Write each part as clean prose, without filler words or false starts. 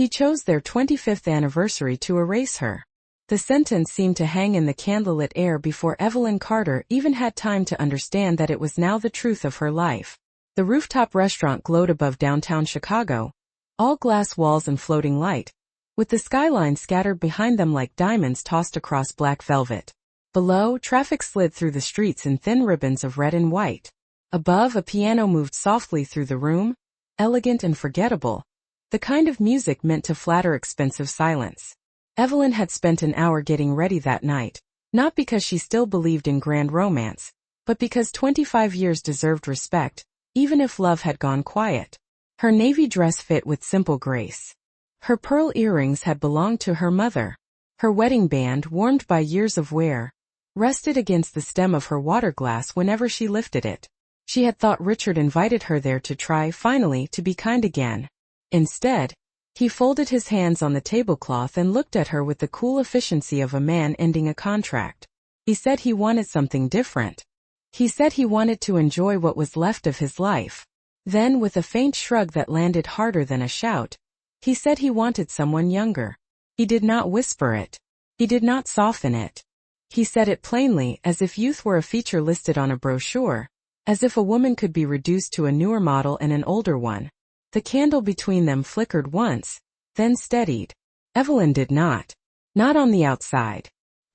He chose their 25th anniversary to erase her. The sentence seemed to hang in the candlelit air before Evelyn Carter even had time to understand that it was now the truth of her life. The rooftop restaurant glowed above downtown Chicago, all glass walls and floating light, with the skyline scattered behind them like diamonds tossed across black velvet. Below, traffic slid through the streets in thin ribbons of red and white. Above, a piano moved softly through the room, elegant and forgettable, the kind of music meant to flatter expensive silence. Evelyn had spent an hour getting ready that night, not because she still believed in grand romance, but because 25 years deserved respect, even if love had gone quiet. Her navy dress fit with simple grace. Her pearl earrings had belonged to her mother. Her wedding band, warmed by years of wear, rested against the stem of her water glass whenever she lifted it. She had thought Richard invited her there to try, finally, to be kind again. Instead, he folded his hands on the tablecloth and looked at her with the cool efficiency of a man ending a contract. He said he wanted something different. He said he wanted to enjoy what was left of his life. Then, with a faint shrug that landed harder than a shout, he said he wanted someone younger. He did not whisper it. He did not soften it. He said it plainly, as if youth were a feature listed on a brochure, as if a woman could be reduced to a newer model and an older one. The candle between them flickered once, then steadied. Evelyn did not. Not on the outside.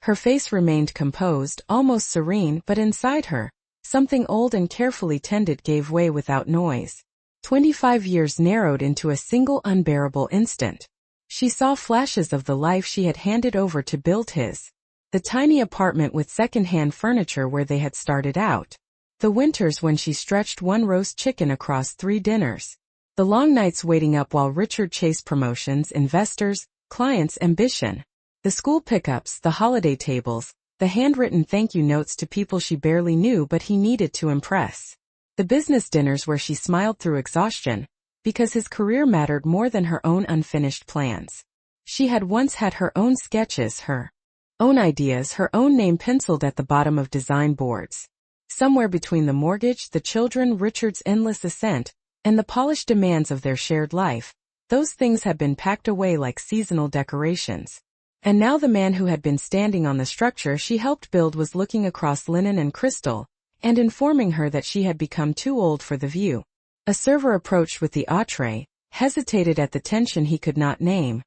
Her face remained composed, almost serene, but inside her, something old and carefully tended gave way without noise. 25 years narrowed into a single unbearable instant. She saw flashes of the life she had handed over to build his. The tiny apartment with second-hand furniture where they had started out. The winters when she stretched one roast chicken across 3 dinners. The long nights waiting up while Richard chased promotions, investors, clients, ambition. The school pickups, the holiday tables, the handwritten thank you notes to people she barely knew but he needed to impress. The business dinners where she smiled through exhaustion, because his career mattered more than her own unfinished plans. She had once had her own sketches, her own ideas, her own name penciled at the bottom of design boards. Somewhere between the mortgage, the children, Richard's endless ascent, and the polished demands of their shared life, those things had been packed away like seasonal decorations. And now the man who had been standing on the structure she helped build was looking across linen and crystal, and informing her that she had become too old for the view. A server approached with the entree, hesitated at the tension he could not name,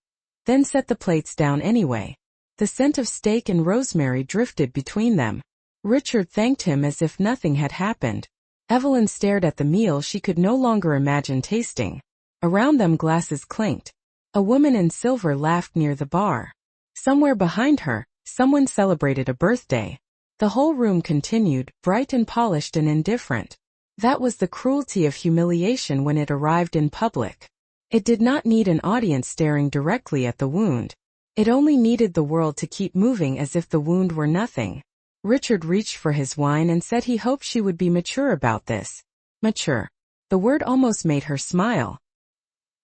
then set the plates down anyway. The scent of steak and rosemary drifted between them. Richard thanked him as if nothing had happened. Evelyn stared at the meal she could no longer imagine tasting. Around them glasses clinked. A woman in silver laughed near the bar. Somewhere behind her, someone celebrated a birthday. The whole room continued, bright and polished and indifferent. That was the cruelty of humiliation when it arrived in public. It did not need an audience staring directly at the wound. It only needed the world to keep moving as if the wound were nothing. Richard reached for his wine and said he hoped she would be mature about this. Mature. The word almost made her smile.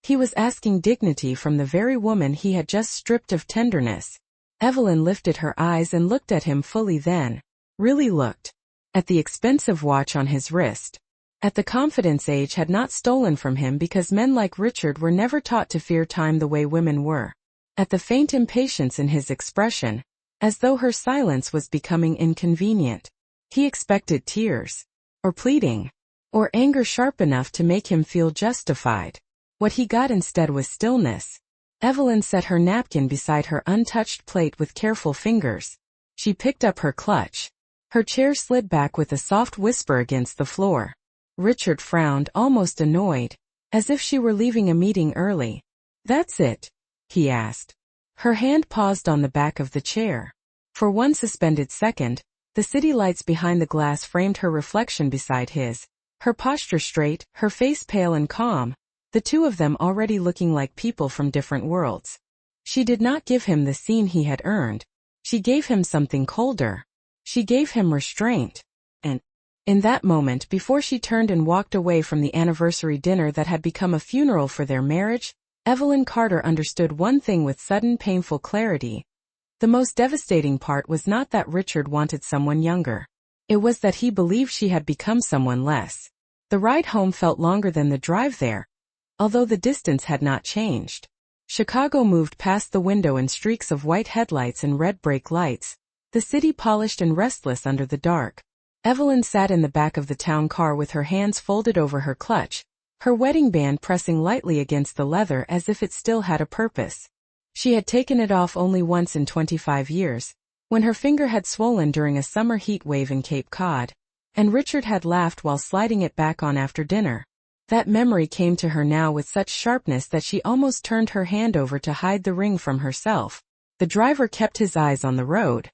He was asking dignity from the very woman he had just stripped of tenderness. Evelyn lifted her eyes and looked at him fully, then really looked. At the expensive watch on his wrist. At the confidence age had not stolen from him because men like Richard were never taught to fear time the way women were. At the faint impatience in his expression, as though her silence was becoming inconvenient. He expected tears, or pleading, or anger sharp enough to make him feel justified. What he got instead was stillness. Evelyn set her napkin beside her untouched plate with careful fingers. She picked up her clutch. Her chair slid back with a soft whisper against the floor. Richard frowned, almost annoyed, as if she were leaving a meeting early. "That's it?" he asked. Her hand paused on the back of the chair. For one suspended second, the city lights behind the glass framed her reflection beside his, her posture straight, her face pale and calm, the two of them already looking like people from different worlds. She did not give him the scene he had earned. She gave him something colder. She gave him restraint. And in that moment, before she turned and walked away from the anniversary dinner that had become a funeral for their marriage, Evelyn Carter understood one thing with sudden painful clarity. The most devastating part was not that Richard wanted someone younger. It was that he believed she had become someone less. The ride home felt longer than the drive there, although the distance had not changed. Chicago moved past the window in streaks of white headlights and red brake lights, the city polished and restless under the dark. Evelyn sat in the back of the town car with her hands folded over her clutch, her wedding band pressing lightly against the leather as if it still had a purpose. She had taken it off only once in 25 years, when her finger had swollen during a summer heat wave in Cape Cod, and Richard had laughed while sliding it back on after dinner. That memory came to her now with such sharpness that she almost turned her hand over to hide the ring from herself. The driver kept his eyes on the road.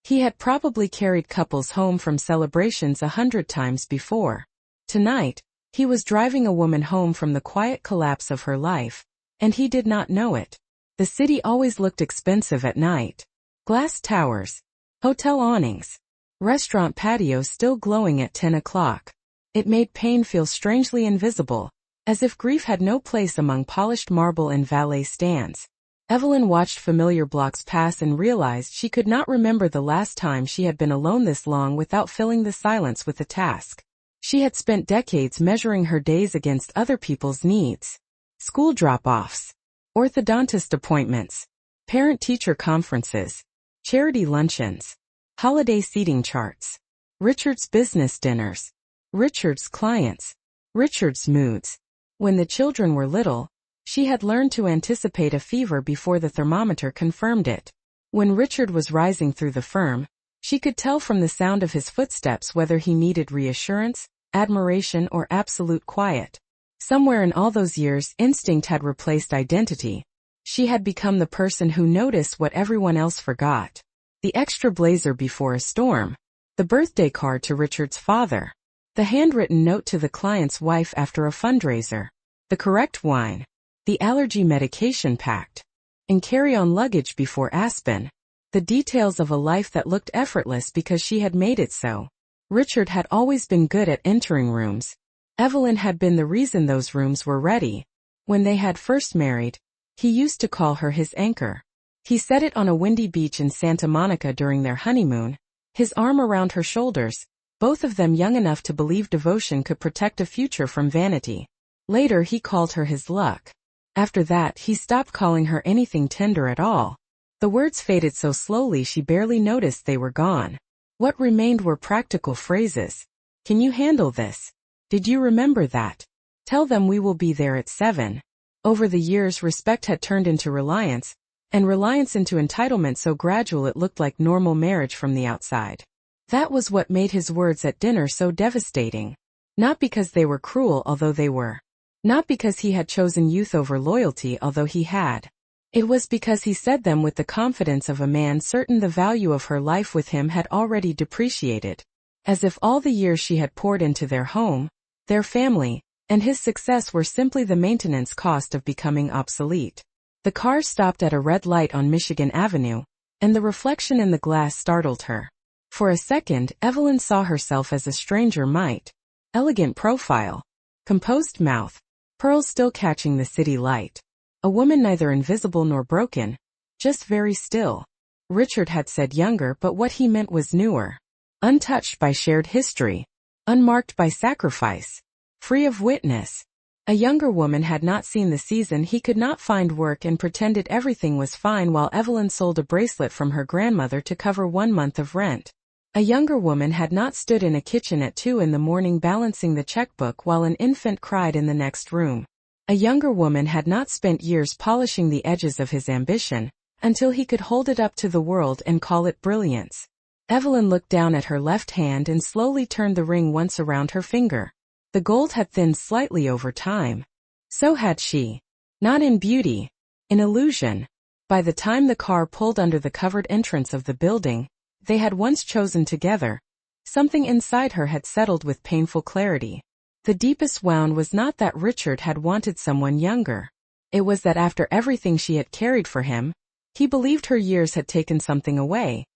He had probably carried couples home from celebrations 100 times before. Tonight, he was driving a woman home from the quiet collapse of her life, and he did not know it. The city always looked expensive at night. Glass towers, hotel awnings, restaurant patios still glowing at 10 o'clock. It made pain feel strangely invisible, as if grief had no place among polished marble and valet stands. Evelyn watched familiar blocks pass and realized she could not remember the last time she had been alone this long without filling the silence with a task. She had spent decades measuring her days against other people's needs. School drop-offs, orthodontist appointments, parent-teacher conferences, charity luncheons, holiday seating charts, Richard's business dinners, Richard's clients, Richard's moods. When the children were little, she had learned to anticipate a fever before the thermometer confirmed it. When Richard was rising through the firm, she could tell from the sound of his footsteps whether he needed reassurance, admiration, or absolute quiet. Somewhere in all those years, instinct had replaced identity. She had become the person who noticed what everyone else forgot. The extra blazer before a storm, the birthday card to Richard's father, the handwritten note to the client's wife after a fundraiser, the correct wine, the allergy medication packed, and carry-on luggage before Aspen, the details of a life that looked effortless because she had made it so. Richard had always been good at entering rooms. Evelyn had been the reason those rooms were ready. When they had first married, he used to call her his anchor. He set it on a windy beach in Santa Monica during their honeymoon, his arm around her shoulders, both of them young enough to believe devotion could protect a future from vanity. Later he called her his luck. After that he stopped calling her anything tender at all. The words faded so slowly she barely noticed they were gone. What remained were practical phrases. Can you handle this? Did you remember that? Tell them we will be there at 7. Over the years respect had turned into reliance, and reliance into entitlement so gradual it looked like normal marriage from the outside. That was what made his words at dinner so devastating. Not because they were cruel, although they were. Not because he had chosen youth over loyalty, although he had. It was because he said them with the confidence of a man certain the value of her life with him had already depreciated. As if all the years she had poured into their home, their family, and his success were simply the maintenance cost of becoming obsolete. The car stopped at a red light on Michigan Avenue, and the reflection in the glass startled her. For a second, Evelyn saw herself as a stranger might. Elegant profile, composed mouth, pearls still catching the city light. A woman neither invisible nor broken, just very still. Richard had said younger, but what he meant was newer. Untouched by shared history, unmarked by sacrifice, free of witness. A younger woman had not seen the season he could not find work and pretended everything was fine while Evelyn sold a bracelet from her grandmother to cover 1 month of rent. A younger woman had not stood in a kitchen at 2 in the morning balancing the checkbook while an infant cried in the next room. A younger woman had not spent years polishing the edges of his ambition, until he could hold it up to the world and call it brilliance. Evelyn looked down at her left hand and slowly turned the ring once around her finger. The gold had thinned slightly over time. So had she. Not in beauty, in illusion. By the time the car pulled under the covered entrance of the building they had once chosen together, something inside her had settled with painful clarity. The deepest wound was not that Richard had wanted someone younger. It was that after everything she had carried for him, he believed her years had taken something away,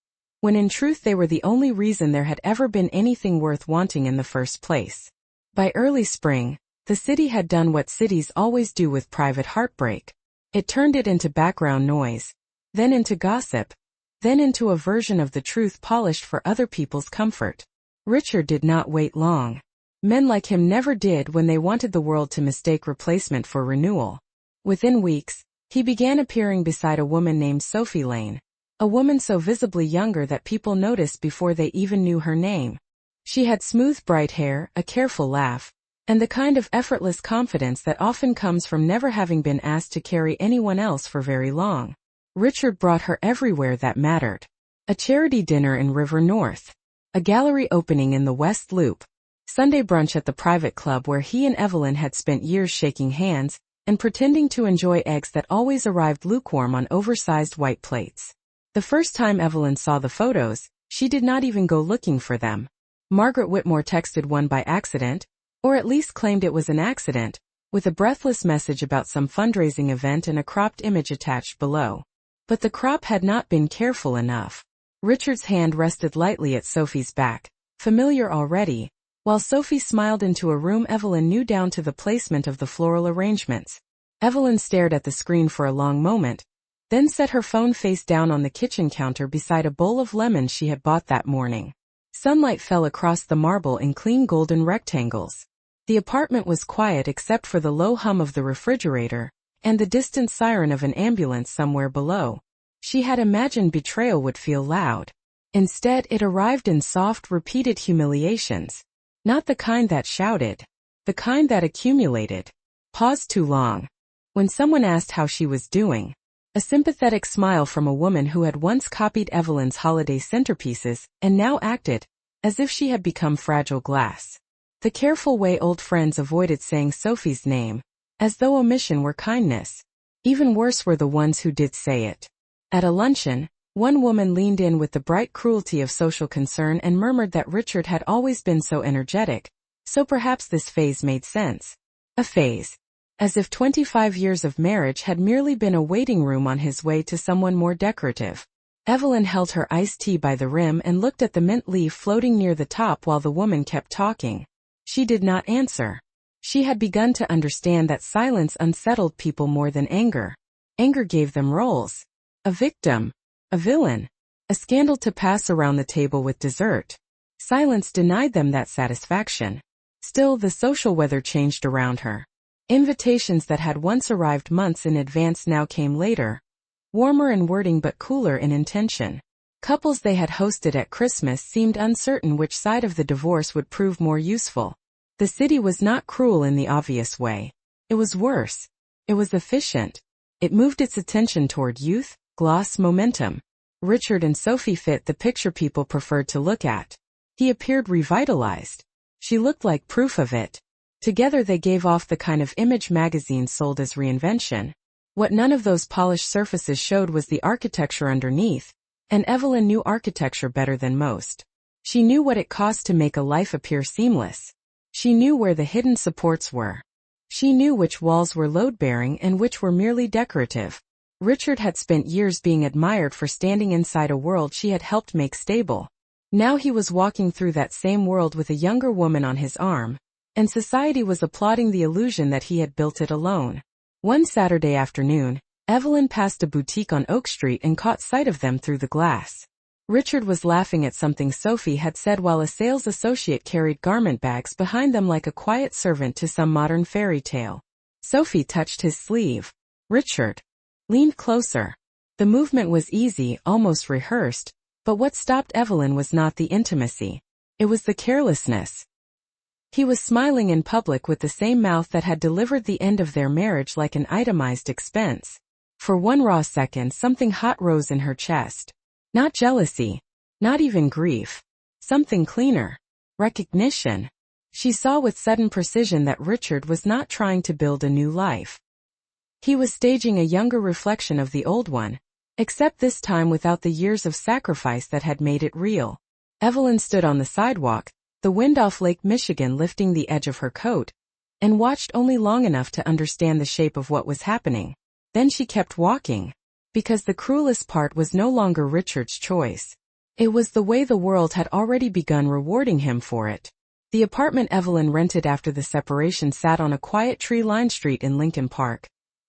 when in truth they were the only reason there had ever been anything worth wanting in the first place. By early spring, the city had done what cities always do with private heartbreak. It turned it into background noise, then into gossip, then into a version of the truth polished for other people's comfort. Richard did not wait long. Men like him never did when they wanted the world to mistake replacement for renewal. Within weeks, He began appearing beside a woman named Sophie Lane, a woman so visibly younger that people noticed before they even knew her name. She had smooth bright hair, a careful laugh, and the kind of effortless confidence that often comes from never having been asked to carry anyone else for very long. Richard brought her everywhere that mattered. A charity dinner in River North, a gallery opening in the West Loop, Sunday brunch at the private club where he and Evelyn had spent years shaking hands and pretending to enjoy eggs that always arrived lukewarm on oversized white plates. The first time Evelyn saw the photos, she did not even go looking for them. Margaret Whitmore texted one by accident, or at least claimed it was an accident, with a breathless message about some fundraising event and a cropped image attached below. But the crop had not been careful enough. Richard's hand rested lightly at Sophie's back, familiar already, while Sophie smiled into a room Evelyn knew down to the placement of the floral arrangements. Evelyn stared at the screen for a long moment, then set her phone face down on the kitchen counter beside a bowl of lemons she had bought that morning. Sunlight fell across the marble in clean golden rectangles. The apartment was quiet except for the low hum of the refrigerator and the distant siren of an ambulance somewhere below. She had imagined betrayal would feel loud. Instead, it arrived in soft, repeated humiliations. Not the kind that shouted. The kind that accumulated. Paused too long. When someone asked how she was doing, a sympathetic smile from a woman who had once copied Evelyn's holiday centerpieces and now acted as if she had become fragile glass. The careful way old friends avoided saying Sophie's name, as though omission were kindness. Even worse were the ones who did say it. At a luncheon, one woman leaned in with the bright cruelty of social concern and murmured that Richard had always been so energetic, so perhaps this phase made sense. A phase. As if 25 years of marriage had merely been a waiting room on his way to someone more decorative. Evelyn held her iced tea by the rim and looked at the mint leaf floating near the top while the woman kept talking. She did not answer. She had begun to understand that silence unsettled people more than anger. Anger gave them roles. A victim. A villain. A scandal to pass around the table with dessert. Silence denied them that satisfaction. Still, the social weather changed around her. Invitations that had once arrived months in advance now came later. Warmer in wording but cooler in intention. Couples they had hosted at Christmas seemed uncertain which side of the divorce would prove more useful. The city was not cruel in the obvious way. It was worse. It was efficient. It moved its attention toward youth, gloss, momentum. Richard and Sophie fit the picture people preferred to look at. He appeared revitalized. She looked like proof of it. Together they gave off the kind of image magazines sold as reinvention. What none of those polished surfaces showed was the architecture underneath, and Evelyn knew architecture better than most. She knew what it cost to make a life appear seamless. She knew where the hidden supports were. She knew which walls were load-bearing and which were merely decorative. Richard had spent years being admired for standing inside a world she had helped make stable. Now he was walking through that same world with a younger woman on his arm, and society was applauding the illusion that he had built it alone. One Saturday afternoon, Evelyn passed a boutique on Oak Street and caught sight of them through the glass. Richard was laughing at something Sophie had said while a sales associate carried garment bags behind them like a quiet servant to some modern fairy tale. Sophie touched his sleeve. Richard leaned closer. The movement was easy, almost rehearsed, but what stopped Evelyn was not the intimacy. It was the carelessness. He was smiling in public with the same mouth that had delivered the end of their marriage like an itemized expense. For one raw second something hot rose in her chest. Not jealousy. Not even grief. Something cleaner. Recognition. She saw with sudden precision that Richard was not trying to build a new life. He was staging a younger reflection of the old one, except this time without the years of sacrifice that had made it real. Evelyn stood on the sidewalk, the wind off Lake Michigan lifting the edge of her coat, and watched only long enough to understand the shape of what was happening. Then she kept walking, because the cruelest part was no longer Richard's choice. It was the way the world had already begun rewarding him for it. The apartment Evelyn rented after the separation sat on a quiet tree-lined street in Lincoln Park,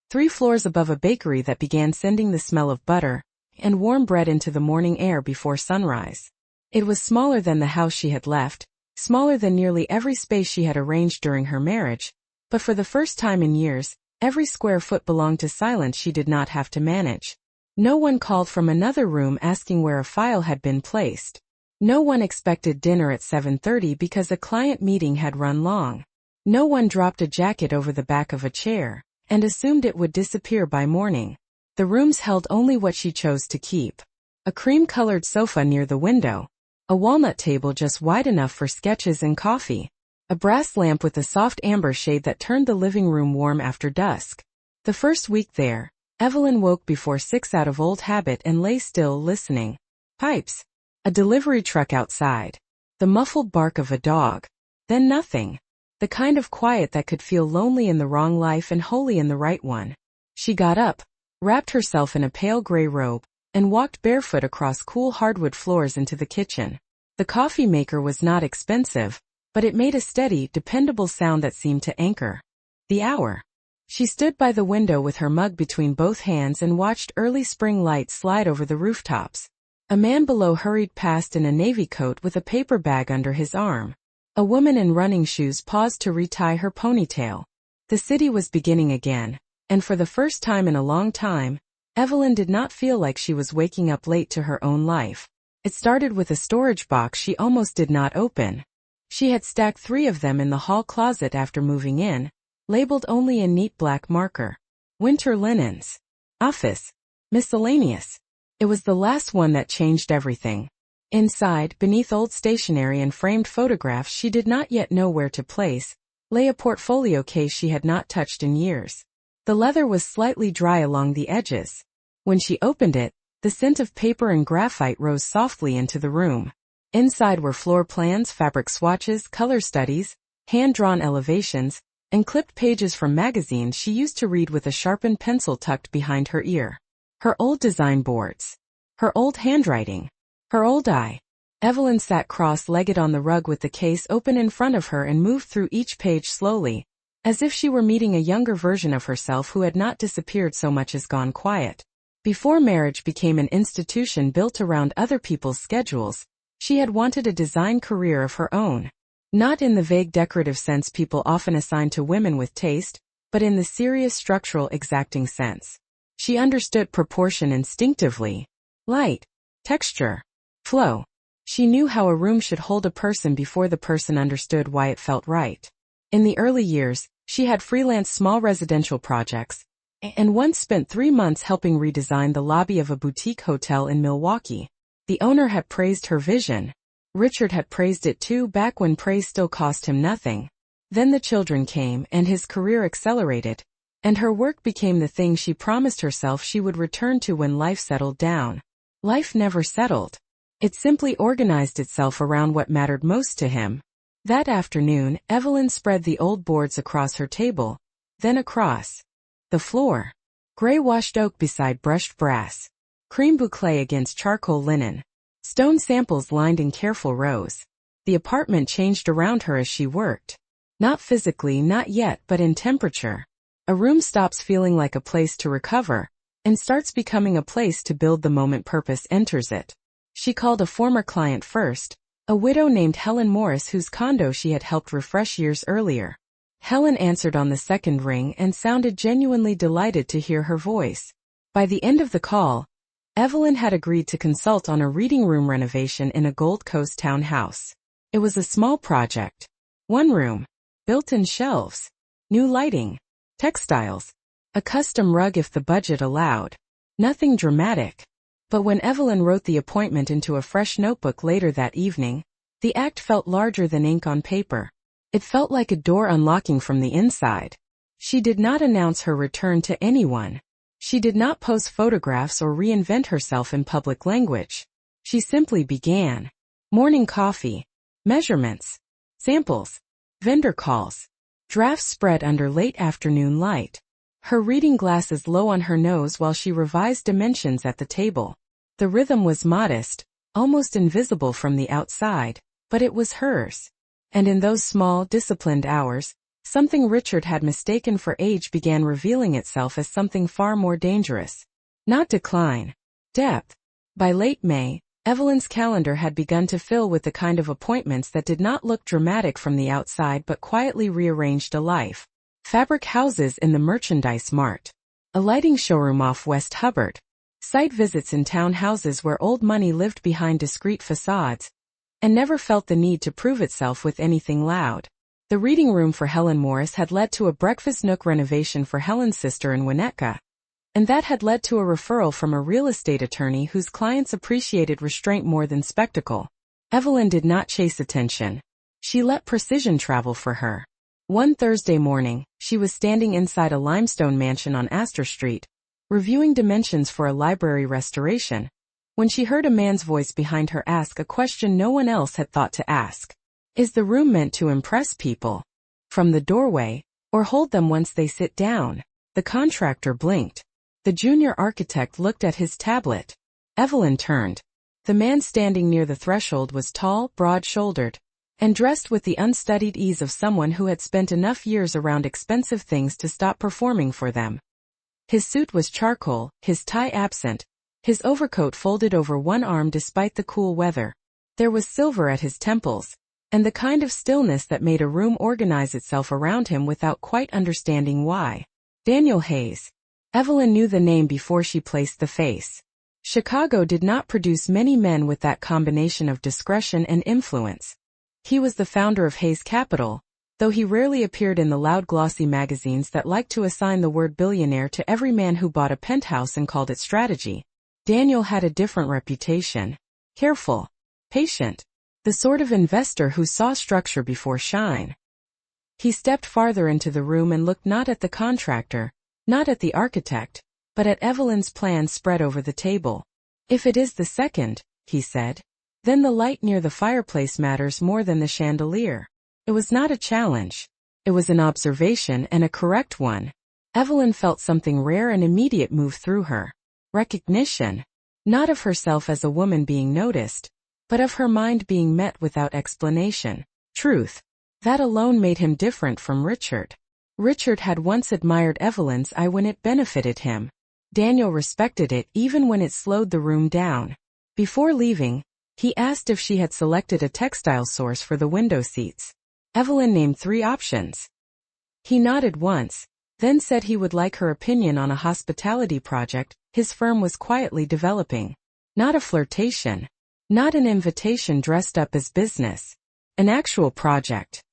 3 floors above a bakery that began sending the smell of butter and warm bread into the morning air before sunrise. It was smaller than the house she had left, smaller than nearly every space she had arranged during her marriage, but for the first time in years, Every square foot belonged to silence she did not have to manage. No one called from another room asking where a file had been placed. No one expected dinner at 7:30 because a client meeting had run long. No one dropped a jacket over the back of a chair and assumed it would disappear by morning. The rooms held only what she chose to keep. A cream-colored sofa near the window, a walnut table just wide enough for sketches and coffee, a brass lamp with a soft amber shade that turned the living room warm after dusk. The first week there, Evelyn woke before 6 out of old habit and lay still listening. Pipes. A delivery truck outside. The muffled bark of a dog. Then nothing. The kind of quiet that could feel lonely in the wrong life and holy in the right one. She got up, wrapped herself in a pale gray robe, and walked barefoot across cool hardwood floors into the kitchen. The coffee maker was not expensive, but it made a steady, dependable sound that seemed to anchor the hour. She stood by the window with her mug between both hands and watched early spring light slide over the rooftops. A man below hurried past in a navy coat with a paper bag under his arm. A woman in running shoes paused to retie her ponytail. The city was beginning again, and for the first time in a long time, Evelyn did not feel like she was waking up late to her own life. It started with a storage box she almost did not open. She had stacked 3 of them in the hall closet after moving in, labeled only in neat black marker. Winter linens. Office. Miscellaneous. It was the last one that changed everything. Inside, beneath old stationery and framed photographs she did not yet know where to place, lay a portfolio case she had not touched in years. The leather was slightly dry along the edges. When she opened it, the scent of paper and graphite rose softly into the room. Inside were floor plans, fabric swatches, color studies, hand-drawn elevations, and clipped pages from magazines she used to read with a sharpened pencil tucked behind her ear. Her old design boards. Her old handwriting. Her old eye. Evelyn sat cross-legged on the rug with the case open in front of her and moved through each page slowly, as if she were meeting a younger version of herself who had not disappeared so much as gone quiet. Before marriage became an institution built around other people's schedules, she had wanted a design career of her own. Not in the vague decorative sense people often assign to women with taste, but in the serious structural exacting sense. She understood proportion instinctively. Light, texture, flow. She knew how a room should hold a person before the person understood why it felt right. In the early years, she had freelanced small residential projects, and once spent 3 months helping redesign the lobby of a boutique hotel in Milwaukee. The owner had praised her vision. Richard had praised it too back when praise still cost him nothing. Then the children came and his career accelerated, and her work became the thing she promised herself she would return to when life settled down. Life never settled. It simply organized itself around what mattered most to him. That afternoon, Evelyn spread the old boards across her table, then across the floor. Gray washed oak beside brushed brass. Cream boucle against charcoal linen. Stone samples lined in careful rows. The apartment changed around her as she worked. Not physically, not yet, but in temperature. A room stops feeling like a place to recover, and starts becoming a place to build the moment purpose enters it. She called a former client first, a widow named Helen Morris whose condo she had helped refresh years earlier. Helen answered on the second ring and sounded genuinely delighted to hear her voice. By the end of the call, Evelyn had agreed to consult on a reading room renovation in a Gold Coast townhouse. It was a small project. 1 room. Built-in shelves. New lighting. Textiles. A custom rug if the budget allowed. Nothing dramatic. But when Evelyn wrote the appointment into a fresh notebook later that evening, the act felt larger than ink on paper. It felt like a door unlocking from the inside. She did not announce her return to anyone. She did not post photographs or reinvent herself in public language. She simply began. Morning coffee. Measurements. Samples. Vendor calls. Drafts spread under late afternoon light. Her reading glasses low on her nose while she revised dimensions at the table. The rhythm was modest, almost invisible from the outside, but it was hers. And in those small, disciplined hours, something Richard had mistaken for age began revealing itself as something far more dangerous. Not decline. Depth. By late May, Evelyn's calendar had begun to fill with the kind of appointments that did not look dramatic from the outside but quietly rearranged a life. fabric houses in the merchandise mart, a lighting showroom off West Hubbard, site visits in townhouses where old money lived behind discreet facades, and never felt the need to prove itself with anything loud. The reading room for Helen Morris had led to a breakfast nook renovation for Helen's sister in Winnetka, and that had led to a referral from a real estate attorney whose clients appreciated restraint more than spectacle. Evelyn did not chase attention. She let precision travel for her. One Thursday morning, she was standing inside a limestone mansion on Astor Street, reviewing dimensions for a library restoration, when she heard a man's voice behind her ask a question no one else had thought to ask. Is the room meant to impress people from the doorway, or hold them once they sit down? The contractor blinked. The junior architect looked at his tablet. Evelyn turned. The man standing near the threshold was tall, broad-shouldered, and dressed with the unstudied ease of someone who had spent enough years around expensive things to stop performing for them. His suit was charcoal, his tie absent, his overcoat folded over one arm despite the cool weather. There was silver at his temples, and the kind of stillness that made a room organize itself around him without quite understanding why. Daniel Hayes. Evelyn knew the name before she placed the face. Chicago did not produce many men with that combination of discretion and influence. He was the founder of Hayes Capital, though he rarely appeared in the loud glossy magazines that liked to assign the word billionaire to every man who bought a penthouse and called it strategy. Daniel had a different reputation. Careful. Patient. The sort of investor who saw structure before shine. He stepped farther into the room and looked not at the contractor, not at the architect, but at Evelyn's plans spread over the table. If it is the second, he said, then the light near the fireplace matters more than the chandelier. It was not a challenge. It was an observation, and a correct one. Evelyn felt something rare and immediate move through her. Recognition. Not of herself as a woman being noticed, but of her mind being met without explanation. Truth. That alone made him different from Richard. Richard had once admired Evelyn's eye when it benefited him. Daniel respected it even when it slowed the room down. Before leaving, he asked if she had selected a textile source for the window seats. Evelyn named 3 options. He nodded once, then said he would like her opinion on a hospitality project his firm was quietly developing. Not a flirtation. Not an invitation dressed up as business. An actual project.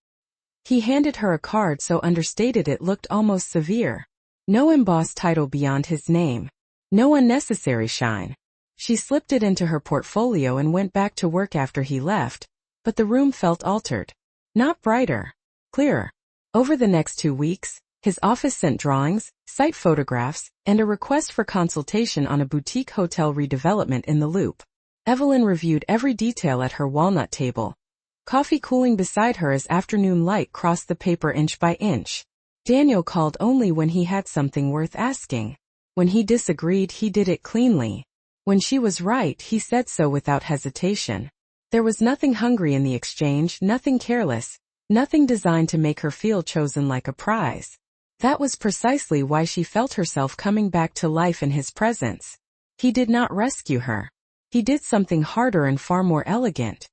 He handed her a card so understated it looked almost severe. No embossed title beyond his name. No unnecessary shine. She slipped it into her portfolio and went back to work after he left, but the room felt altered. Not brighter. Clearer. Over the next 2 weeks, his office sent drawings, site photographs, and a request for consultation on a boutique hotel redevelopment in the Loop. Evelyn reviewed every detail at her walnut table. Coffee cooling beside her as afternoon light crossed the paper inch by inch. Daniel called only when he had something worth asking. When he disagreed, he did it cleanly. When she was right, he said so without hesitation. There was nothing hungry in the exchange, nothing careless, nothing designed to make her feel chosen like a prize. That was precisely why she felt herself coming back to life in his presence. He did not rescue her. He did something harder and far more elegant.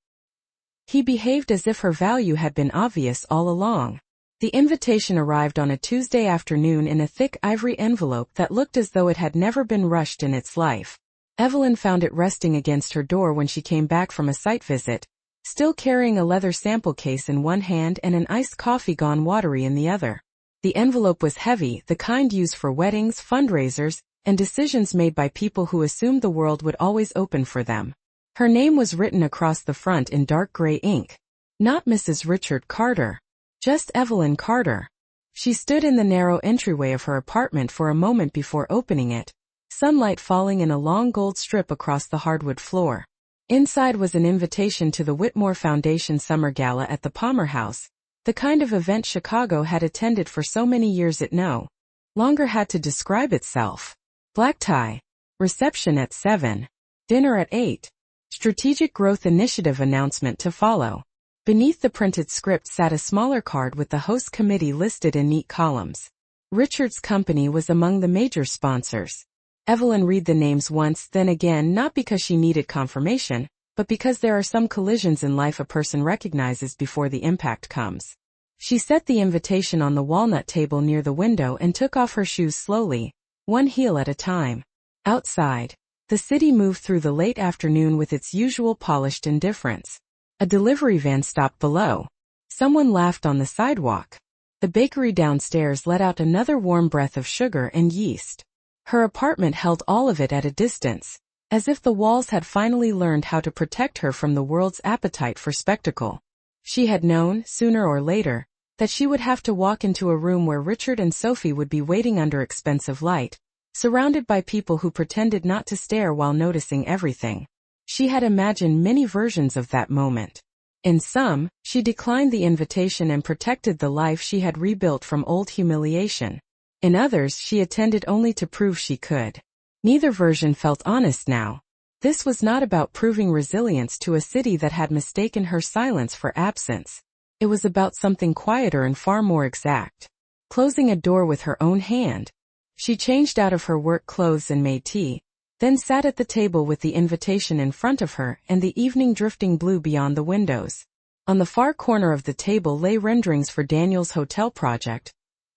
He behaved as if her value had been obvious all along. The invitation arrived on a Tuesday afternoon in a thick ivory envelope that looked as though it had never been rushed in its life. Evelyn found it resting against her door when she came back from a site visit, still carrying a leather sample case in one hand and an iced coffee gone watery in the other. The envelope was heavy, the kind used for weddings, fundraisers, and decisions made by people who assumed the world would always open for them. Her name was written across the front in dark gray ink. Not Mrs. Richard Carter. Just Evelyn Carter. She stood in the narrow entryway of her apartment for a moment before opening it, sunlight falling in a long gold strip across the hardwood floor. Inside was an invitation to the Whitmore Foundation Summer Gala at the Palmer House, the kind of event Chicago had attended for so many years it no longer had to describe itself. Black tie. Reception at 7. Dinner at 8. Strategic Growth Initiative announcement to follow. Beneath the printed script sat a smaller card with the host committee listed in neat columns. Richard's company was among the major sponsors. Evelyn read the names once, then again, not because she needed confirmation, but because there are some collisions in life a person recognizes before the impact comes. She set the invitation on the walnut table near the window and took off her shoes slowly, one heel at a time. Outside, the city moved through the late afternoon with its usual polished indifference. A delivery van stopped below. Someone laughed on the sidewalk. The bakery downstairs let out another warm breath of sugar and yeast. Her apartment held all of it at a distance, as if the walls had finally learned how to protect her from the world's appetite for spectacle. She had known, sooner or later, that she would have to walk into a room where Richard and Sophie would be waiting under expensive light, surrounded by people who pretended not to stare while noticing everything. She had imagined many versions of that moment. In some, she declined the invitation and protected the life she had rebuilt from old humiliation. In others, she attended only to prove she could. Neither version felt honest now. This was not about proving resilience to a city that had mistaken her silence for absence. It was about something quieter and far more exact. Closing a door with her own hand, she changed out of her work clothes and made tea, then sat at the table with the invitation in front of her and the evening drifting blue beyond the windows. On the far corner of the table lay renderings for Daniel's hotel project,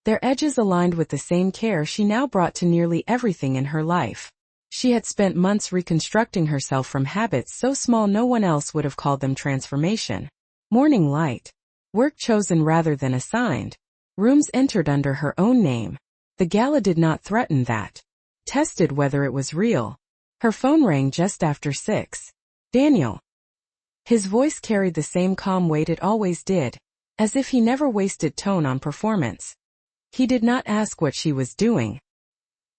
their edges aligned with the same care she now brought to nearly everything in her life. She had spent months reconstructing herself from habits so small no one else would have called them transformation. Morning light. Work chosen rather than assigned. Rooms entered under her own name. The gala did not threaten that. Tested whether it was real. Her phone rang just after 6. Daniel. His voice carried the same calm weight it always did, as if he never wasted tone on performance. He did not ask what she was doing.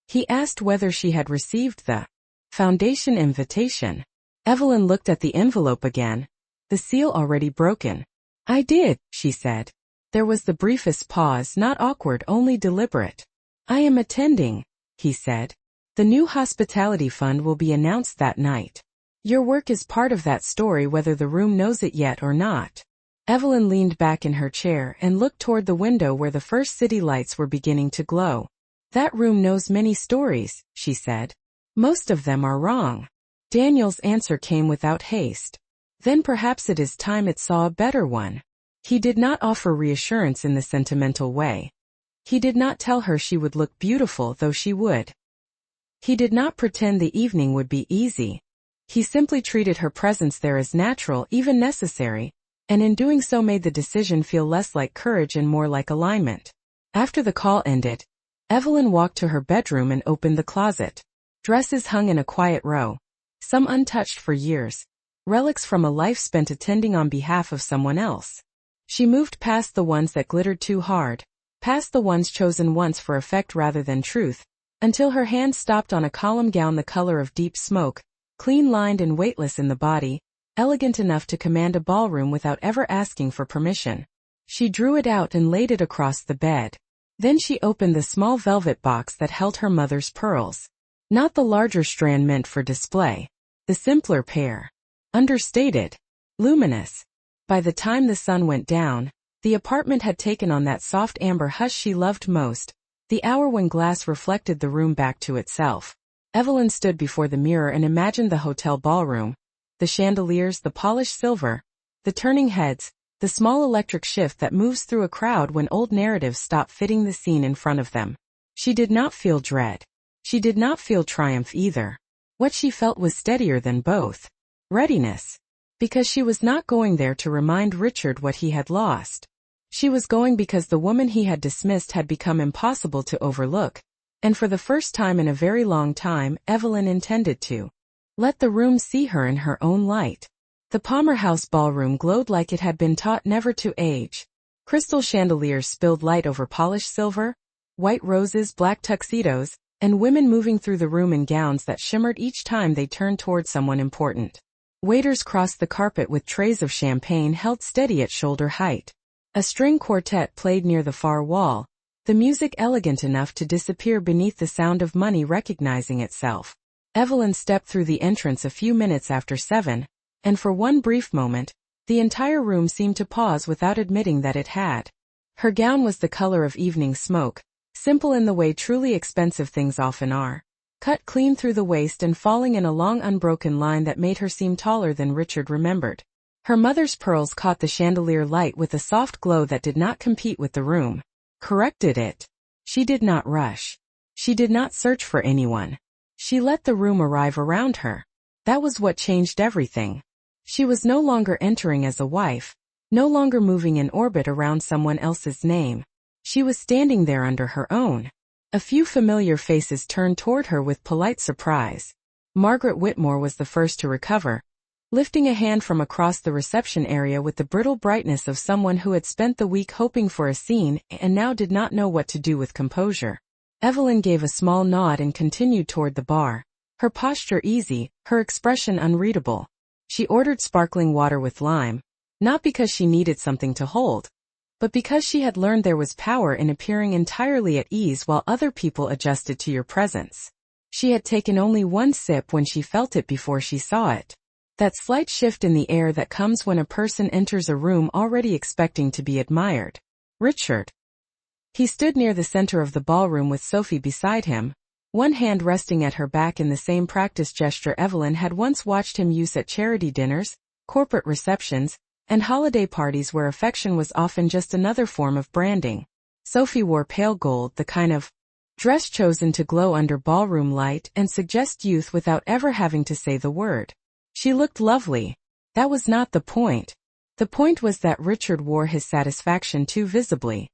He asked whether she had received the foundation invitation. Evelyn looked at the envelope again, the seal already broken. I did, she said. There was the briefest pause, not awkward, only deliberate. I am attending, he said. The new hospitality fund will be announced that night. Your work is part of that story whether the room knows it yet or not. Evelyn leaned back in her chair and looked toward the window where the first city lights were beginning to glow. That room knows many stories, she said. Most of them are wrong. Daniel's answer came without haste. Then perhaps it is time it saw a better one. He did not offer reassurance in the sentimental way. He did not tell her she would look beautiful, though she would. He did not pretend the evening would be easy. He simply treated her presence there as natural, even necessary, and in doing so made the decision feel less like courage and more like alignment. After the call ended, Evelyn walked to her bedroom and opened the closet. Dresses hung in a quiet row, some untouched for years, relics from a life spent attending on behalf of someone else. She moved past the ones that glittered too hard, past the ones chosen once for effect rather than truth, until her hand stopped on a column gown the color of deep smoke, clean-lined and weightless in the body, elegant enough to command a ballroom without ever asking for permission. She drew it out and laid it across the bed. Then she opened the small velvet box that held her mother's pearls. Not the larger strand meant for display. The simpler pair. Understated. Luminous. By the time the sun went down, the apartment had taken on that soft amber hush she loved most, the hour when glass reflected the room back to itself. Evelyn stood before the mirror and imagined the hotel ballroom, the chandeliers, the polished silver, the turning heads, the small electric shift that moves through a crowd when old narratives stop fitting the scene in front of them. She did not feel dread. She did not feel triumph either. What she felt was steadier than both. Readiness. Because she was not going there to remind Richard what he had lost. She was going because the woman he had dismissed had become impossible to overlook, and for the first time in a very long time, Evelyn intended to let the room see her in her own light. The Palmer House ballroom glowed like it had been taught never to age. Crystal chandeliers spilled light over polished silver, white roses, black tuxedos, and women moving through the room in gowns that shimmered each time they turned toward someone important. Waiters crossed the carpet with trays of champagne held steady at shoulder height. A string quartet played near the far wall, the music elegant enough to disappear beneath the sound of money recognizing itself. Evelyn stepped through the entrance a few minutes after 7, and for one brief moment, the entire room seemed to pause without admitting that it had. Her gown was the color of evening smoke, simple in the way truly expensive things often are, cut clean through the waist and falling in a long unbroken line that made her seem taller than Richard remembered. Her mother's pearls caught the chandelier light with a soft glow that did not compete with the room. Corrected it. She did not rush. She did not search for anyone. She let the room arrive around her. That was what changed everything. She was no longer entering as a wife, no longer moving in orbit around someone else's name. She was standing there under her own. A few familiar faces turned toward her with polite surprise. Margaret Whitmore was the first to recover, lifting a hand from across the reception area with the brittle brightness of someone who had spent the week hoping for a scene and now did not know what to do with composure. Evelyn gave a small nod and continued toward the bar, her posture easy, her expression unreadable. She ordered sparkling water with lime, not because she needed something to hold, but because she had learned there was power in appearing entirely at ease while other people adjusted to your presence. She had taken only one sip when she felt it before she saw it. That slight shift in the air that comes when a person enters a room already expecting to be admired. Richard. He stood near the center of the ballroom with Sophie beside him, one hand resting at her back in the same practice gesture Evelyn had once watched him use at charity dinners, corporate receptions, and holiday parties where affection was often just another form of branding. Sophie wore pale gold, the kind of dress chosen to glow under ballroom light and suggest youth without ever having to say the word. She looked lovely. That was not the point. The point was that Richard wore his satisfaction too visibly.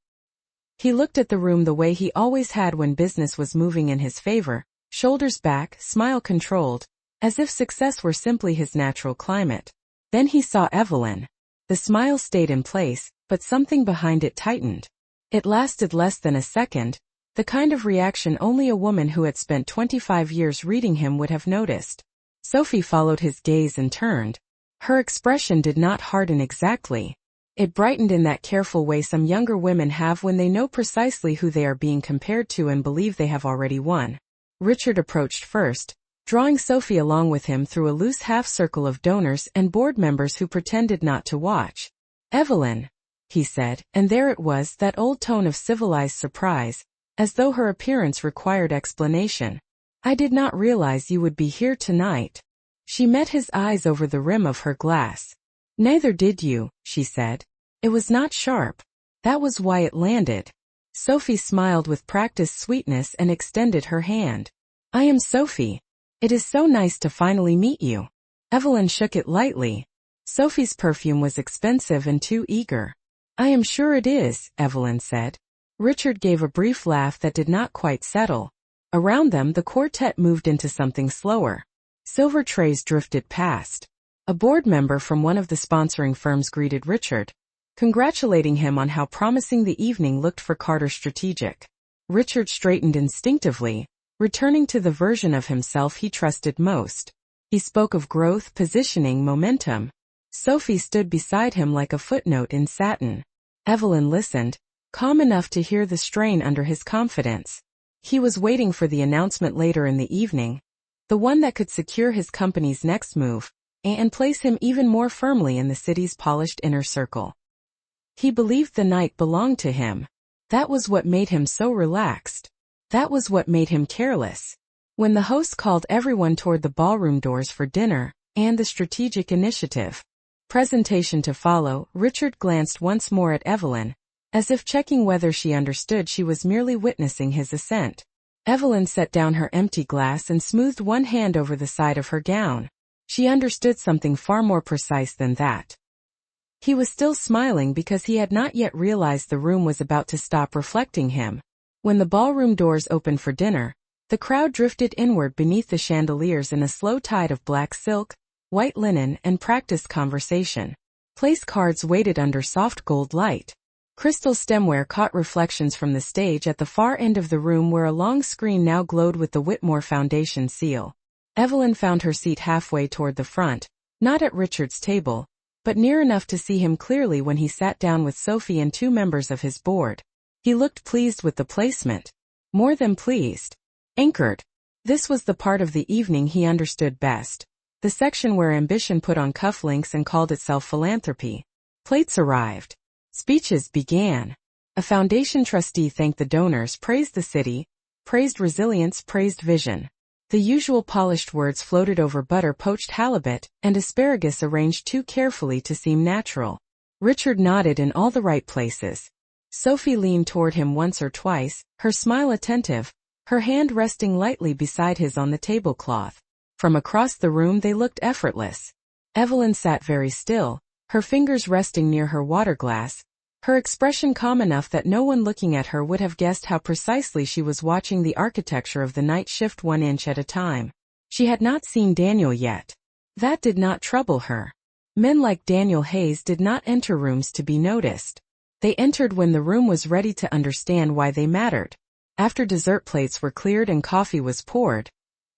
He looked at the room the way he always had when business was moving in his favor, shoulders back, smile controlled, as if success were simply his natural climate. Then he saw Evelyn. The smile stayed in place, but something behind it tightened. It lasted less than a second, the kind of reaction only a woman who had spent 25 years reading him would have noticed. Sophie followed his gaze and turned. Her expression did not harden exactly. It brightened in that careful way some younger women have when they know precisely who they are being compared to and believe they have already won. Richard approached first, drawing Sophie along with him through a loose half-circle of donors and board members who pretended not to watch. "Evelyn," he said, and there it was, that old tone of civilized surprise, as though her appearance required explanation. "I did not realize you would be here tonight." She met his eyes over the rim of her glass. "Neither did you," she said. It was not sharp. That was why it landed. Sophie smiled with practiced sweetness and extended her hand. "I am Sophie. It is so nice to finally meet you." Evelyn shook it lightly. Sophie's perfume was expensive and too eager. "I am sure it is," Evelyn said. Richard gave a brief laugh that did not quite settle. Around them the quartet moved into something slower. Silver trays drifted past. A board member from one of the sponsoring firms greeted Richard, congratulating him on how promising the evening looked for Carter Strategic. Richard straightened instinctively, returning to the version of himself he trusted most. He spoke of growth, positioning, momentum. Sophie stood beside him like a footnote in satin. Evelyn listened, calm enough to hear the strain under his confidence. He was waiting for the announcement later in the evening, the one that could secure his company's next move, and place him even more firmly in the city's polished inner circle. He believed the night belonged to him. That was what made him so relaxed. That was what made him careless. When the host called everyone toward the ballroom doors for dinner, and the strategic initiative presentation to follow, Richard glanced once more at Evelyn, as if checking whether she understood she was merely witnessing his ascent. Evelyn set down her empty glass and smoothed one hand over the side of her gown. She understood something far more precise than that. He was still smiling because he had not yet realized the room was about to stop reflecting him. When the ballroom doors opened for dinner, the crowd drifted inward beneath the chandeliers in a slow tide of black silk, white linen, and practiced conversation. Place cards waited under soft gold light. Crystal stemware caught reflections from the stage at the far end of the room where a long screen now glowed with the Whitmore Foundation seal. Evelyn found her seat halfway toward the front, not at Richard's table, but near enough to see him clearly when he sat down with Sophie and two members of his board. He looked pleased with the placement. More than pleased. Anchored. This was the part of the evening he understood best. The section where ambition put on cufflinks and called itself philanthropy. Plates arrived. Speeches began. A foundation trustee thanked the donors, praised the city, praised resilience, praised vision. The usual polished words floated over butter poached halibut and asparagus arranged too carefully to seem natural. Richard nodded in all the right places. Sophie leaned toward him once or twice, her smile attentive, her hand resting lightly beside his on the tablecloth. From across the room they looked effortless. Evelyn sat very still, her fingers resting near her water glass, her expression calm enough that no one looking at her would have guessed how precisely she was watching the architecture of the night shift 1 inch at a time. She had not seen Daniel yet. That did not trouble her. Men like Daniel Hayes did not enter rooms to be noticed. They entered when the room was ready to understand why they mattered. After dessert plates were cleared and coffee was poured,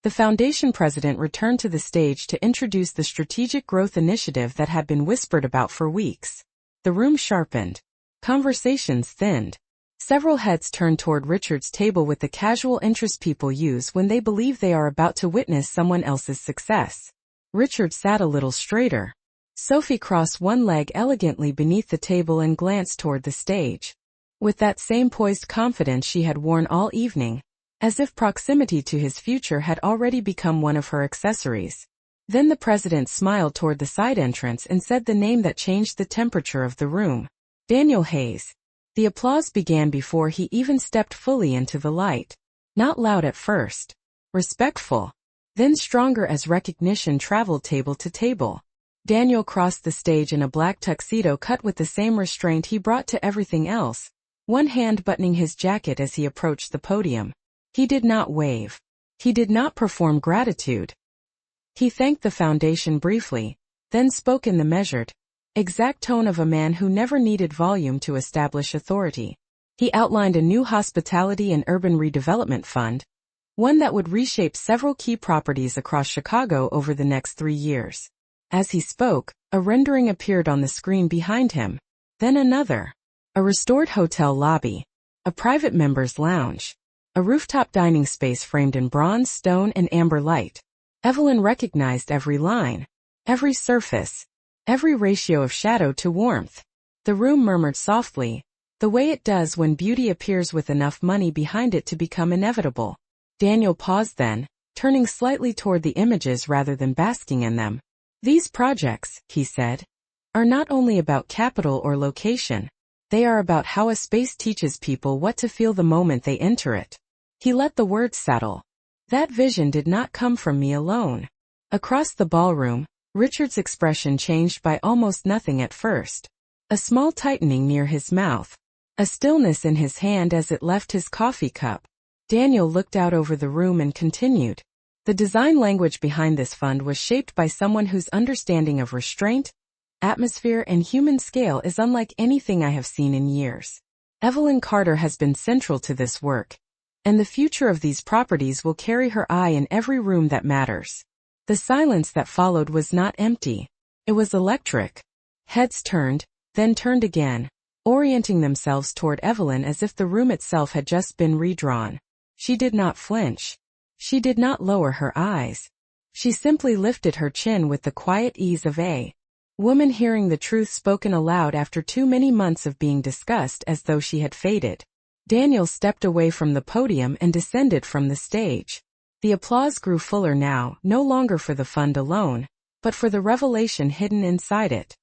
the foundation president returned to the stage to introduce the strategic growth initiative that had been whispered about for weeks. The room sharpened. Conversations thinned. Several heads turned toward Richard's table with the casual interest people use when they believe they are about to witness someone else's success. Richard sat a little straighter. Sophie crossed one leg elegantly beneath the table and glanced toward the stage. With that same poised confidence she had worn all evening, as if proximity to his future had already become one of her accessories. Then the president smiled toward the side entrance and said the name that changed the temperature of the room. Daniel Hayes. The applause began before he even stepped fully into the light. Not loud at first. Respectful. Then stronger as recognition traveled table to table. Daniel crossed the stage in a black tuxedo cut with the same restraint he brought to everything else, one hand buttoning his jacket as he approached the podium. He did not wave. He did not perform gratitude. He thanked the foundation briefly, then spoke in the measured, exact tone of a man who never needed volume to establish authority. He outlined a new hospitality and urban redevelopment fund, one that would reshape several key properties across Chicago over the next 3 years. As he spoke, a rendering appeared on the screen behind him, then another. A restored hotel lobby, a private members' lounge, a rooftop dining space framed in bronze, stone, and amber light. Evelyn recognized every line, every surface, every ratio of shadow to warmth. The room murmured softly, the way it does when beauty appears with enough money behind it to become inevitable. Daniel paused then, turning slightly toward the images rather than basking in them. These projects, he said, are not only about capital or location. They are about how a space teaches people what to feel the moment they enter it. He let the words settle. That vision did not come from me alone. Across the ballroom, Richard's expression changed by almost nothing at first. A small tightening near his mouth. A stillness in his hand as it left his coffee cup. Daniel looked out over the room and continued. The design language behind this fund was shaped by someone whose understanding of restraint, atmosphere, and human scale is unlike anything I have seen in years. Evelyn Carter has been central to this work, and the future of these properties will carry her eye in every room that matters. The silence that followed was not empty. It was electric. Heads turned, then turned again, orienting themselves toward Evelyn as if the room itself had just been redrawn. She did not flinch. She did not lower her eyes. She simply lifted her chin with the quiet ease of a woman hearing the truth spoken aloud after too many months of being discussed as though she had faded. Daniel stepped away from the podium and descended from the stage. The applause grew fuller now, no longer for the fund alone, but for the revelation hidden inside it.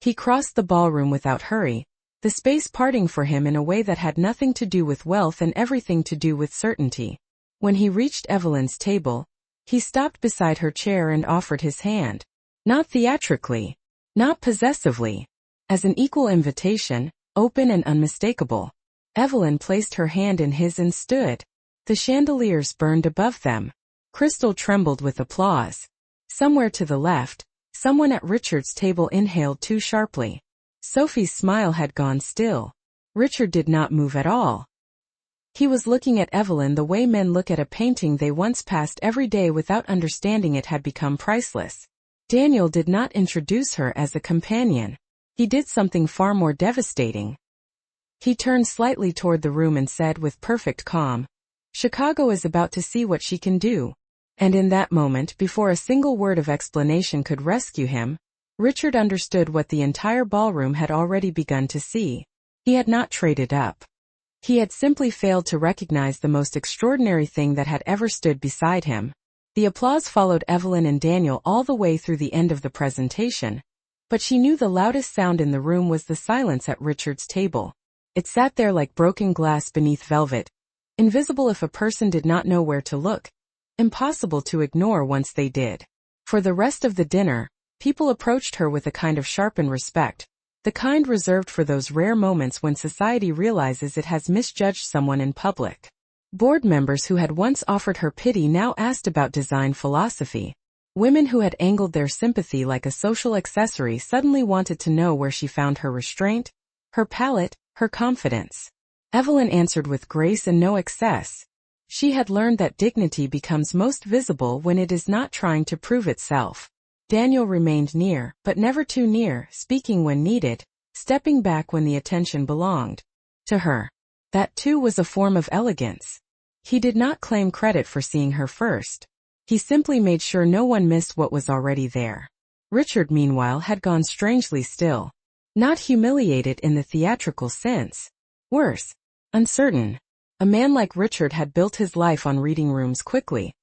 He crossed the ballroom without hurry, the space parting for him in a way that had nothing to do with wealth and everything to do with certainty. When he reached Evelyn's table, he stopped beside her chair and offered his hand. Not theatrically, not possessively, as an equal invitation, open and unmistakable. Evelyn placed her hand in his and stood. The chandeliers burned above them. Crystal trembled with applause. Somewhere to the left, someone at Richard's table inhaled too sharply. Sophie's smile had gone still. Richard did not move at all. He was looking at Evelyn the way men look at a painting they once passed every day without understanding it had become priceless. Daniel did not introduce her as a companion. He did something far more devastating. He turned slightly toward the room and said with perfect calm, "Chicago is about to see what she can do." And in that moment, before a single word of explanation could rescue him, Richard understood what the entire ballroom had already begun to see. He had not traded up. He had simply failed to recognize the most extraordinary thing that had ever stood beside him. The applause followed Evelyn and Daniel all the way through the end of the presentation, but she knew the loudest sound in the room was the silence at Richard's table. It sat there like broken glass beneath velvet, invisible if a person did not know where to look, impossible to ignore once they did. For the rest of the dinner, people approached her with a kind of sharpened respect, the kind reserved for those rare moments when society realizes it has misjudged someone in public. Board members who had once offered her pity now asked about design philosophy. Women who had angled their sympathy like a social accessory suddenly wanted to know where she found her restraint, her palate, her confidence. Evelyn answered with grace and no excess. She had learned that dignity becomes most visible when it is not trying to prove itself. Daniel remained near, but never too near, speaking when needed, stepping back when the attention belonged to her. That too was a form of elegance. He did not claim credit for seeing her first. He simply made sure no one missed what was already there. Richard, meanwhile, had gone strangely still. Not humiliated in the theatrical sense. Worse, uncertain. A man like Richard had built his life on reading rooms quickly,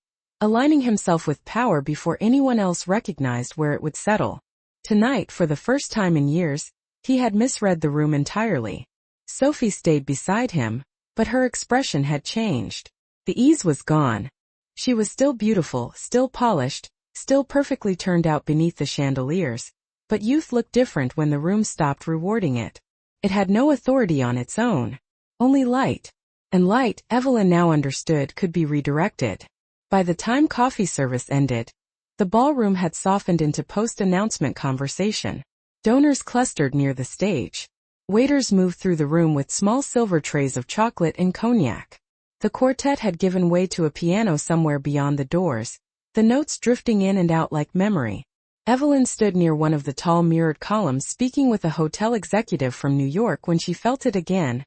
aligning himself with power before anyone else recognized where it would settle. Tonight, for the first time in years, he had misread the room entirely. Sophie stayed beside him, but her expression had changed. The ease was gone. She was still beautiful, still polished, still perfectly turned out beneath the chandeliers, but youth looked different when the room stopped rewarding it. It had no authority on its own. Only light. And light, Evelyn now understood, could be redirected. By the time coffee service ended, the ballroom had softened into post-announcement conversation. Donors clustered near the stage. Waiters moved through the room with small silver trays of chocolate and cognac. The quartet had given way to a piano somewhere beyond the doors, the notes drifting in and out like memory. Evelyn stood near one of the tall mirrored columns speaking with a hotel executive from New York when she felt it again,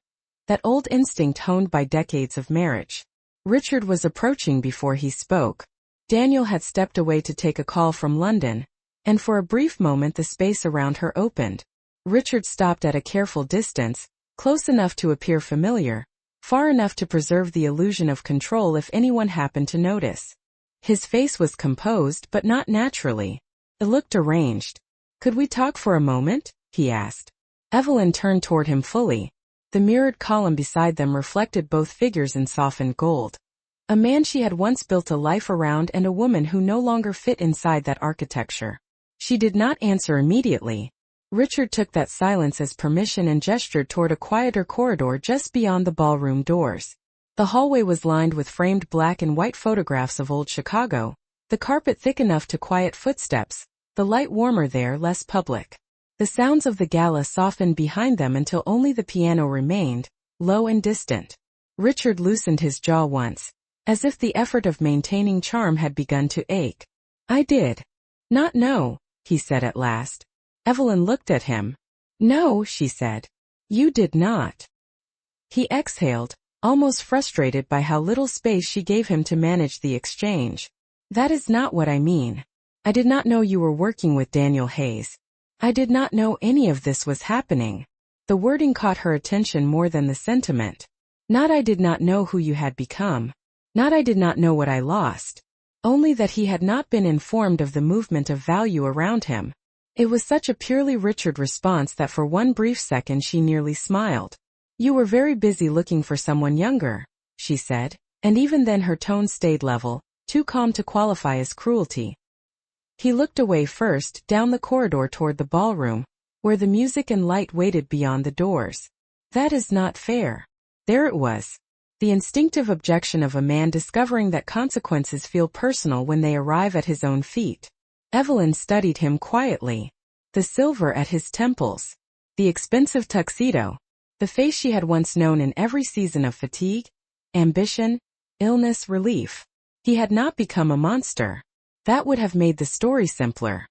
that old instinct honed by decades of marriage. Richard was approaching before he spoke. Daniel had stepped away to take a call from London, and for a brief moment the space around her opened. Richard stopped at a careful distance, close enough to appear familiar, far enough to preserve the illusion of control if anyone happened to notice. His face was composed but not naturally. It looked arranged. "Could we talk for a moment?" he asked. Evelyn turned toward him fully. The mirrored column beside them reflected both figures in softened gold. A man she had once built a life around and a woman who no longer fit inside that architecture. She did not answer immediately. Richard took that silence as permission and gestured toward a quieter corridor just beyond the ballroom doors. The hallway was lined with framed black and white photographs of old Chicago, the carpet thick enough to quiet footsteps, the light warmer there, less public. The sounds of the gala softened behind them until only the piano remained, low and distant. Richard loosened his jaw once, as if the effort of maintaining charm had begun to ache. "I did not know," he said at last. Evelyn looked at him. "No," she said. "You did not." He exhaled, almost frustrated by how little space she gave him to manage the exchange. "That is not what I mean. I did not know you were working with Daniel Hayes. I did not know any of this was happening." The wording caught her attention more than the sentiment. Not "I did not know who you had become." Not "I did not know what I lost." Only that he had not been informed of the movement of value around him. It was such a purely Richard response that for one brief second she nearly smiled. "You were very busy looking for someone younger," she said, and even then her tone stayed level, too calm to qualify as cruelty. He looked away first, down the corridor toward the ballroom, where the music and light waited beyond the doors. "That is not fair." There it was. The instinctive objection of a man discovering that consequences feel personal when they arrive at his own feet. Evelyn studied him quietly. The silver at his temples. The expensive tuxedo. The face she had once known in every season of fatigue, ambition, illness, relief. He had not become a monster. That would have made the story simpler.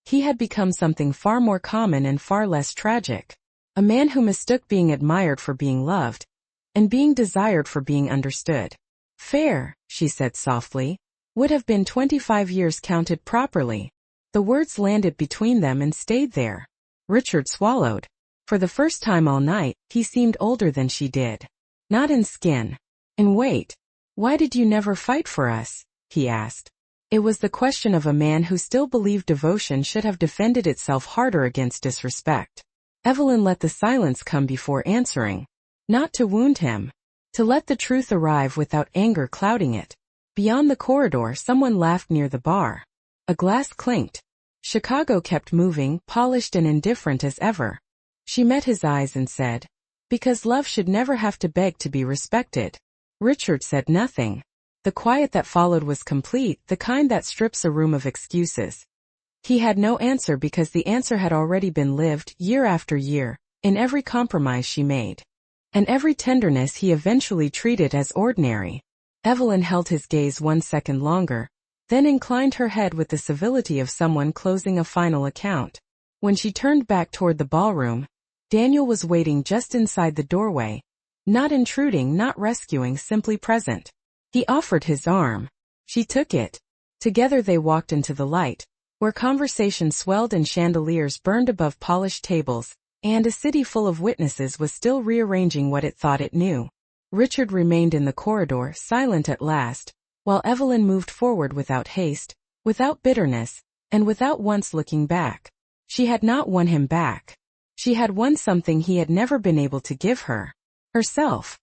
He had become something far more common and far less tragic. A man who mistook being admired for being loved, and being desired for being understood. "Fair," she said softly, "would have been 25 years counted properly." The words landed between them and stayed there. Richard swallowed. For the first time all night, he seemed older than she did. Not in skin. In weight. Why did you never fight for us? He asked. It was the question of a man who still believed devotion should have defended itself harder against disrespect. Evelyn let the silence come before answering. Not to wound him. To let the truth arrive without anger clouding it. Beyond the corridor, someone laughed near the bar. A glass clinked. Chicago kept moving, polished and indifferent as ever. She met his eyes and said, "Because love should never have to beg to be respected." Richard said nothing. The quiet that followed was complete, the kind that strips a room of excuses. He had no answer because the answer had already been lived, year after year, in every compromise she made. And every tenderness he eventually treated as ordinary. Evelyn held his gaze 1 second longer, then inclined her head with the civility of someone closing a final account. When she turned back toward the ballroom, Daniel was waiting just inside the doorway. Not intruding, not rescuing, simply present. He offered his arm. She took it. Together they walked into the light, where conversation swelled and chandeliers burned above polished tables, and a city full of witnesses was still rearranging what it thought it knew. Richard remained in the corridor, silent at last, while Evelyn moved forward without haste, without bitterness, and without once looking back. She had not won him back. She had won something he had never been able to give her. Herself.